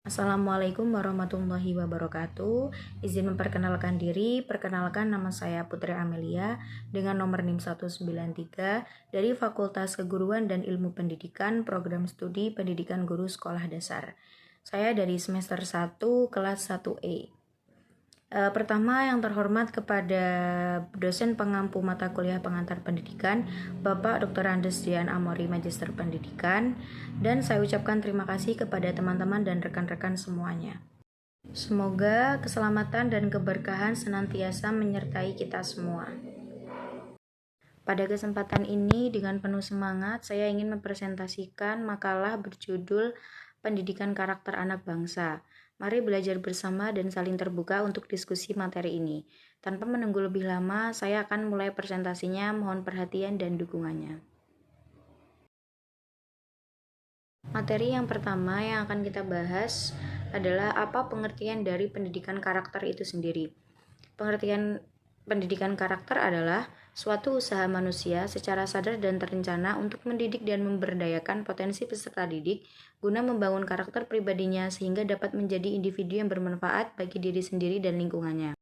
Assalamualaikum warahmatullahi wabarakatuh. Izin memperkenalkan diri, perkenalkan nama saya Putri Amelia dengan nomor NIM 193 dari Fakultas Keguruan dan Ilmu Pendidikan Program Studi Pendidikan Guru Sekolah Dasar. Saya dari semester 1 kelas 1E. Pertama, yang terhormat kepada dosen pengampu mata kuliah pengantar pendidikan, Bapak Dr. Andes Dian Amori, Magister Pendidikan, dan saya ucapkan terima kasih kepada teman-teman dan rekan-rekan semuanya. Semoga keselamatan dan keberkahan senantiasa menyertai kita semua. Pada kesempatan ini, dengan penuh semangat, saya ingin mempresentasikan makalah berjudul Pendidikan Karakter Anak Bangsa. Mari belajar bersama dan saling terbuka untuk diskusi materi ini. Tanpa menunggu lebih lama, saya akan mulai presentasinya. Mohon perhatian dan dukungannya. Materi yang pertama yang akan kita bahas adalah apa pengertian dari pendidikan karakter itu sendiri. Pengertian pendidikan karakter adalah suatu usaha manusia secara sadar dan terencana untuk mendidik dan memberdayakan potensi peserta didik guna membangun karakter pribadinya sehingga dapat menjadi individu yang bermanfaat bagi diri sendiri dan lingkungannya.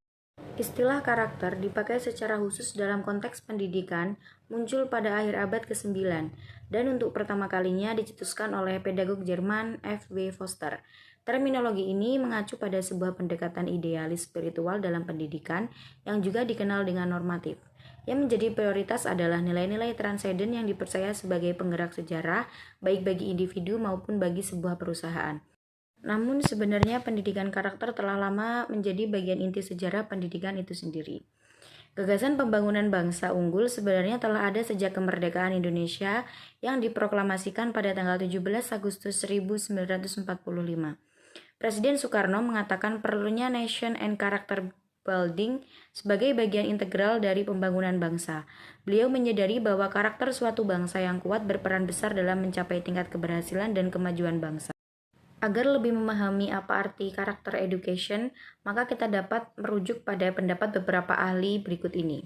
Istilah karakter dipakai secara khusus dalam konteks pendidikan muncul pada akhir abad ke-9 dan untuk pertama kalinya dicetuskan oleh pedagog Jerman F. W. Foster. Terminologi ini mengacu pada sebuah pendekatan idealis spiritual dalam pendidikan yang juga dikenal dengan normatif. Yang menjadi prioritas adalah nilai-nilai transenden yang dipercaya sebagai penggerak sejarah baik bagi individu maupun bagi sebuah perusahaan. Namun sebenarnya pendidikan karakter telah lama menjadi bagian inti sejarah pendidikan itu sendiri. Gagasan pembangunan bangsa unggul sebenarnya telah ada sejak kemerdekaan Indonesia yang diproklamasikan pada tanggal 17 Agustus 1945. Presiden Soekarno mengatakan perlunya nation and character building sebagai bagian integral dari pembangunan bangsa. Beliau menyadari bahwa karakter suatu bangsa yang kuat berperan besar dalam mencapai tingkat keberhasilan dan kemajuan bangsa. Agar lebih memahami apa arti karakter education, maka kita dapat merujuk pada pendapat beberapa ahli berikut ini.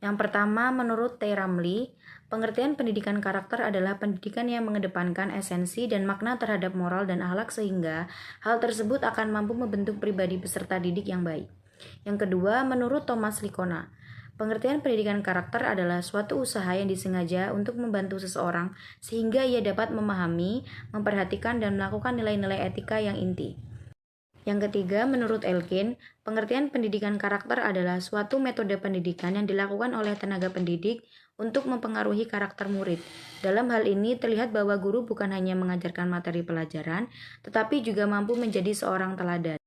Yang pertama, menurut T. Ramlee, pengertian pendidikan karakter adalah pendidikan yang mengedepankan esensi dan makna terhadap moral dan akhlak sehingga hal tersebut akan mampu membentuk pribadi peserta didik yang baik. Yang kedua, menurut Thomas Likona, pengertian pendidikan karakter adalah suatu usaha yang disengaja untuk membantu seseorang sehingga ia dapat memahami, memperhatikan, dan melakukan nilai-nilai etika yang inti. Yang ketiga, menurut Elkin, pengertian pendidikan karakter adalah suatu metode pendidikan yang dilakukan oleh tenaga pendidik untuk mempengaruhi karakter murid. Dalam hal ini, terlihat bahwa guru bukan hanya mengajarkan materi pelajaran, tetapi juga mampu menjadi seorang teladan.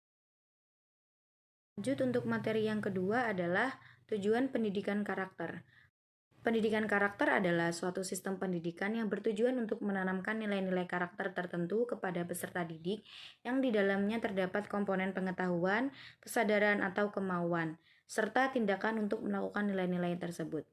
Lanjut untuk materi yang kedua adalah tujuan pendidikan karakter. Pendidikan karakter adalah suatu sistem pendidikan yang bertujuan untuk menanamkan nilai-nilai karakter tertentu kepada peserta didik yang di dalamnya terdapat komponen pengetahuan, kesadaran atau kemauan, serta tindakan untuk melakukan nilai-nilai tersebut.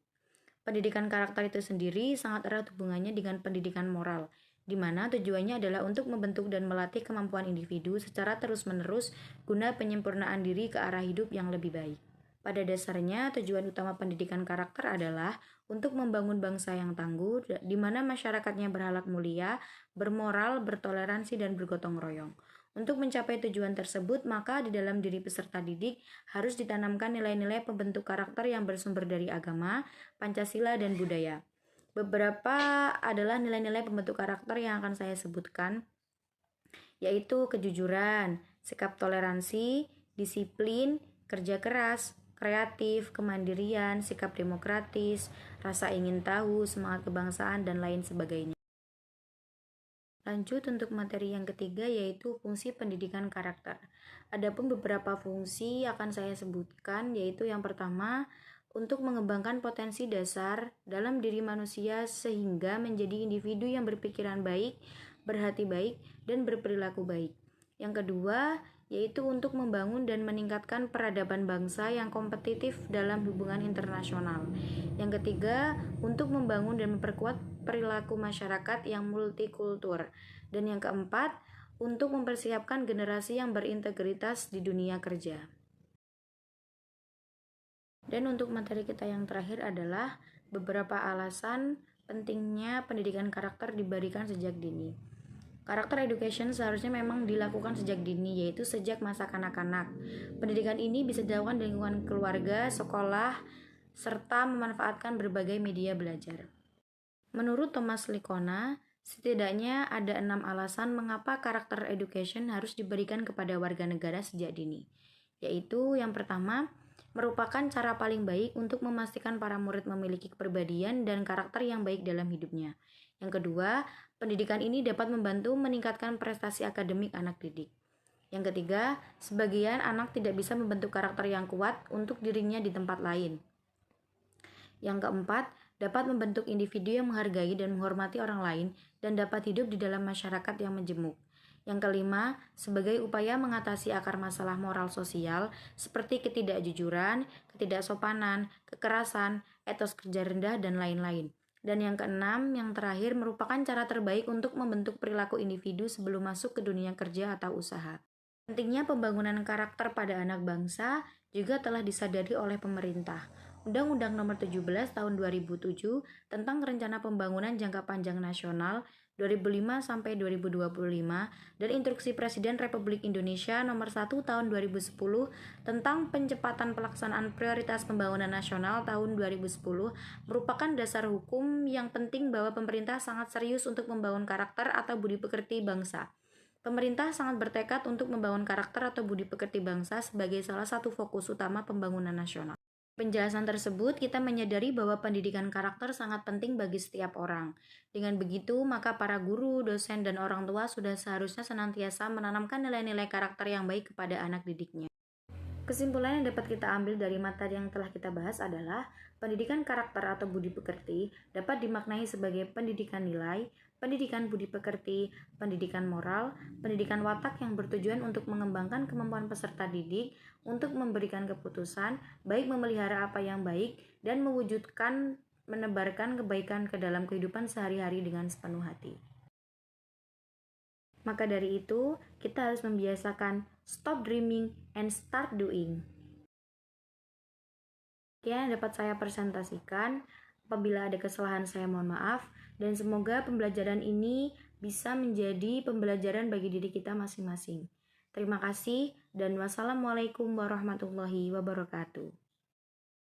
Pendidikan karakter itu sendiri sangat erat hubungannya dengan pendidikan moral, di mana tujuannya adalah untuk membentuk dan melatih kemampuan individu secara terus-menerus guna penyempurnaan diri ke arah hidup yang lebih baik. Pada dasarnya, tujuan utama pendidikan karakter adalah untuk membangun bangsa yang tangguh, di mana masyarakatnya berhalak mulia, bermoral, bertoleransi, dan bergotong royong. Untuk mencapai tujuan tersebut, maka di dalam diri peserta didik harus ditanamkan nilai-nilai pembentuk karakter yang bersumber dari agama, Pancasila, dan budaya. Beberapa adalah nilai-nilai pembentuk karakter yang akan saya sebutkan, yaitu kejujuran, sikap toleransi, disiplin, kerja keras, kreatif, kemandirian, sikap demokratis, rasa ingin tahu, semangat kebangsaan, dan lain sebagainya. Lanjut untuk materi yang ketiga yaitu fungsi pendidikan karakter. Adapun beberapa fungsi akan saya sebutkan yaitu yang pertama untuk mengembangkan potensi dasar dalam diri manusia sehingga menjadi individu yang berpikiran baik, berhati baik, dan berperilaku baik. Yang kedua yaitu untuk membangun dan meningkatkan peradaban bangsa yang kompetitif dalam hubungan internasional. Yang ketiga, untuk membangun dan memperkuat perilaku masyarakat yang multikultur. Dan yang keempat, untuk mempersiapkan generasi yang berintegritas di dunia kerja. Dan untuk materi kita yang terakhir adalah beberapa alasan pentingnya pendidikan karakter diberikan sejak dini. Karakter education seharusnya memang dilakukan sejak dini, yaitu sejak masa kanak-kanak. Pendidikan ini bisa dilakukan di lingkungan keluarga, sekolah, serta memanfaatkan berbagai media belajar. Menurut Thomas Licona, setidaknya ada 6 alasan mengapa karakter education harus diberikan kepada warga negara sejak dini. Yaitu yang pertama, merupakan cara paling baik untuk memastikan para murid memiliki kepribadian dan karakter yang baik dalam hidupnya. Yang kedua, pendidikan ini dapat membantu meningkatkan prestasi akademik anak didik. Yang ketiga, sebagian anak tidak bisa membentuk karakter yang kuat untuk dirinya di tempat lain. Yang keempat, dapat membentuk individu yang menghargai dan menghormati orang lain dan dapat hidup di dalam masyarakat yang majemuk. Yang kelima, sebagai upaya mengatasi akar masalah moral sosial seperti ketidakjujuran, ketidaksopanan, kekerasan, etos kerja rendah, dan lain-lain. Dan yang keenam, yang terakhir merupakan cara terbaik untuk membentuk perilaku individu sebelum masuk ke dunia kerja atau usaha. Pentingnya pembangunan karakter pada anak bangsa juga telah disadari oleh pemerintah. Undang-Undang Nomor 17 Tahun 2007 tentang Rencana Pembangunan Jangka Panjang Nasional 2005 sampai 2025 dan Instruksi Presiden Republik Indonesia Nomor 1 Tahun 2010 tentang Pencepatan Pelaksanaan Prioritas Pembangunan Nasional tahun 2010 merupakan dasar hukum yang penting bahwa pemerintah sangat serius untuk membangun karakter atau budi pekerti bangsa. Pemerintah sangat bertekad untuk membangun karakter atau budi pekerti bangsa sebagai salah satu fokus utama pembangunan nasional. Penjelasan tersebut kita menyadari bahwa pendidikan karakter sangat penting bagi setiap orang. Dengan begitu, maka para guru, dosen, dan orang tua sudah seharusnya senantiasa menanamkan nilai-nilai karakter yang baik kepada anak didiknya. Kesimpulan yang dapat kita ambil dari materi yang telah kita bahas adalah pendidikan karakter atau budi pekerti dapat dimaknai sebagai pendidikan nilai, pendidikan budi pekerti, pendidikan moral, pendidikan watak yang bertujuan untuk mengembangkan kemampuan peserta didik untuk memberikan keputusan, baik memelihara apa yang baik dan mewujudkan menebarkan kebaikan ke dalam kehidupan sehari-hari dengan sepenuh hati. Maka dari itu, kita harus membiasakan stop dreaming and start doing. Yang dapat saya presentasikan. Apabila ada kesalahan saya mohon maaf, dan semoga pembelajaran ini bisa menjadi pembelajaran bagi diri kita masing-masing. Terima kasih dan wassalamualaikum warahmatullahi wabarakatuh.